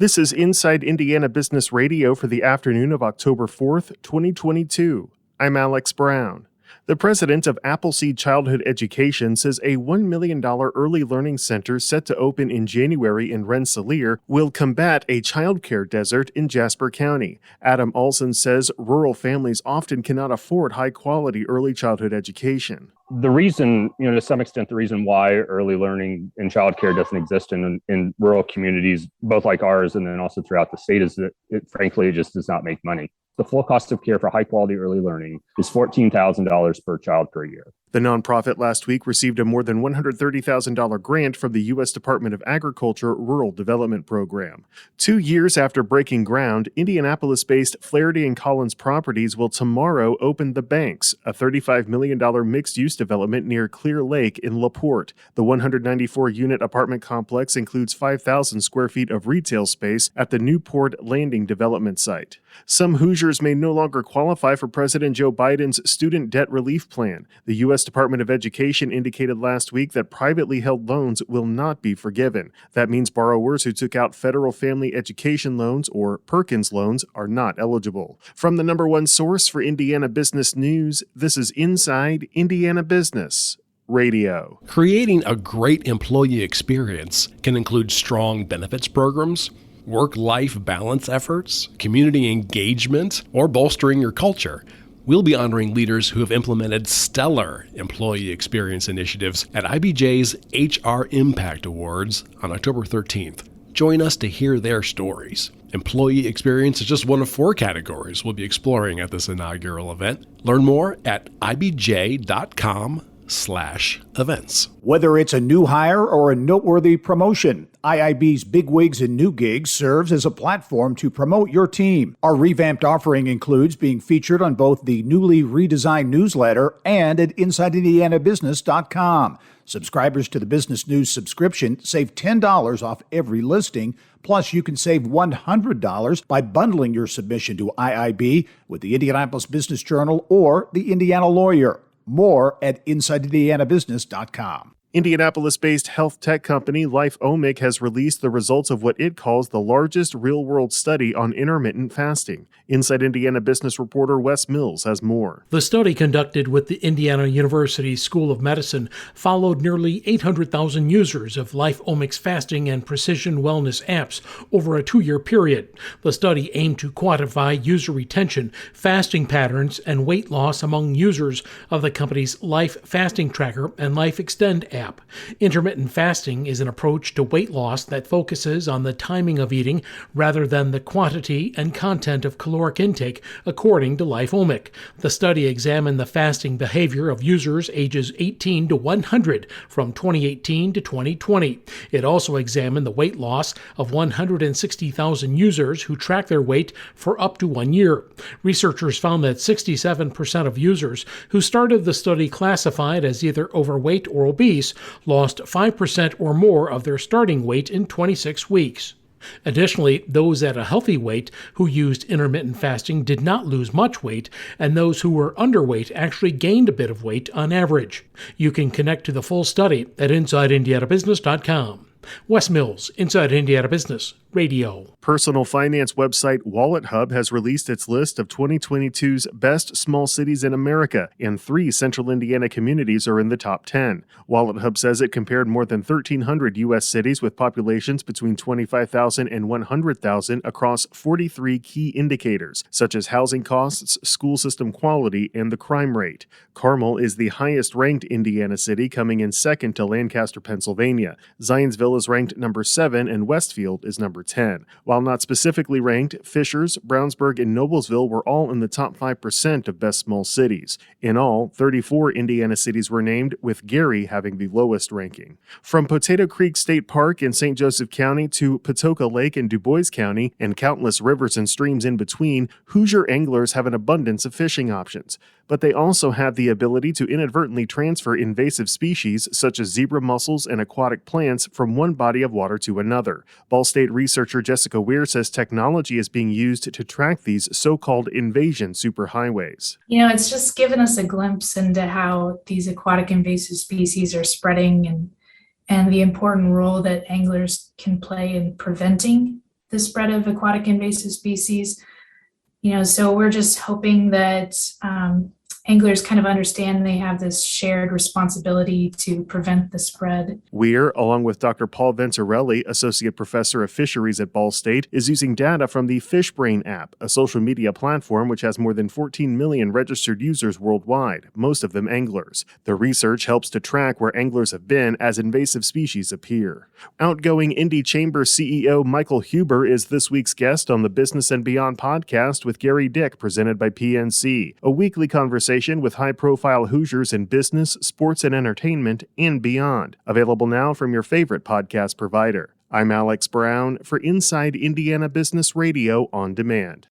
This is Inside Indiana Business Radio for the afternoon of October 4th, 2022. I'm Alex Brown. The president of Appleseed Childhood Education says a $1 million early learning center set to open in January in Rensselaer will combat a childcare desert in Jasper County. Adam Olson says rural families often cannot afford high-quality early childhood education. The reason, to some extent, the reason why early learning and childcare doesn't exist in rural communities, both like ours and then also throughout the state, is that it frankly just does not make money. The full cost of care for high quality early learning is $14,000 per child per year. The nonprofit last week received a more than $130,000 grant from the U.S. Department of Agriculture Rural Development Program. 2 years after breaking ground, Indianapolis-based Flaherty and Collins Properties will tomorrow open The Banks, a $35 million mixed-use development near Clear Lake in LaPorte. The 194-unit apartment complex includes 5,000 square feet of retail space at the Newport Landing development site. Some Hoosiers may no longer qualify for President Joe Biden's student debt relief plan. The U.S. Department of Education indicated last week that privately held loans will not be forgiven. That means borrowers who took out federal family education loans or Perkins loans are not eligible. From the number one source for Indiana business news, this is Inside Indiana Business Radio. Creating a great employee experience can include strong benefits programs, work-life balance efforts, community engagement, or bolstering your culture. We'll be honoring leaders who have implemented stellar employee experience initiatives at IBJ's HR Impact Awards on October 13th. Join us to hear their stories. Employee experience is just one of 4 categories we'll be exploring at this inaugural event. Learn more at ibj.com/events. Whether it's a new hire or a noteworthy promotion, IIB's Big Wigs and New Gigs serves as a platform to promote your team. Our revamped offering includes being featured on both the newly redesigned newsletter and at InsideIndianaBusiness.com. Subscribers to the Business News subscription save $10 off every listing. Plus, you can save $100 by bundling your submission to IIB with the Indianapolis Business Journal or the Indiana Lawyer. More at InsideIndianaBusiness.com. Indianapolis-based health tech company LifeOmic has released the results of what it calls the largest real-world study on intermittent fasting. Inside Indiana Business reporter Wes Mills has more. The study conducted with the Indiana University School of Medicine followed nearly 800,000 users of LifeOmic's fasting and precision wellness apps over a 2-year period. The study aimed to quantify user retention, fasting patterns, and weight loss among users of the company's Life Fasting Tracker and Life Extend app. Intermittent fasting is an approach to weight loss that focuses on the timing of eating rather than the quantity and content of caloric intake, according to LifeOmic. The study examined the fasting behavior of users ages 18 to 100 from 2018 to 2020. It also examined the weight loss of 160,000 users who tracked their weight for up to 1 year. Researchers found that 67% of users who started the study classified as either overweight or obese lost 5% or more of their starting weight in 26 weeks. Additionally, those at a healthy weight who used intermittent fasting did not lose much weight, and those who were underweight actually gained a bit of weight on average. You can connect to the full study at InsideIndianaBusiness.com. Wes Mills, Inside Indiana Business Radio. Personal finance website Wallet Hub has released its list of 2022's best small cities in America, and 3 central Indiana communities are in the top 10. Wallet Hub says it compared more than 1,300 U.S. cities with populations between 25,000 and 100,000 across 43 key indicators, such as housing costs, school system quality, and the crime rate. Carmel is the highest-ranked Indiana city, coming in second to Lancaster, Pennsylvania. Zionsville is ranked number 7, and Westfield is number 10. While not specifically ranked, Fishers, Brownsburg, and Noblesville were all in the top 5% of best small cities. In all, 34 Indiana cities were named, with Gary having the lowest ranking. From Potato Creek State Park in St. Joseph County to Patoka Lake in Du Bois County and countless rivers and streams in between, Hoosier anglers have an abundance of fishing options. But they also have the ability to inadvertently transfer invasive species such as zebra mussels and aquatic plants from one body of water to another. Ball State researcher Jessica Weir says technology is being used to track these so-called invasion superhighways. It's just given us a glimpse into how these aquatic invasive species are spreading and the important role that anglers can play in preventing the spread of aquatic invasive species. So we're just hoping that anglers kind of understand they have this shared responsibility to prevent the spread. Weir, along with Dr. Paul Venturelli, Associate Professor of Fisheries at Ball State, is using data from the FishBrain app, a social media platform which has more than 14 million registered users worldwide, most of them anglers. The research helps to track where anglers have been as invasive species appear. Outgoing Indy Chamber CEO Michael Huber is this week's guest on the Business and Beyond podcast with Gary Dick, presented by PNC, a weekly conversation with high-profile Hoosiers in business, sports, and entertainment, and beyond. Available now from your favorite podcast provider. I'm Alex Brown for Inside Indiana Business Radio On Demand.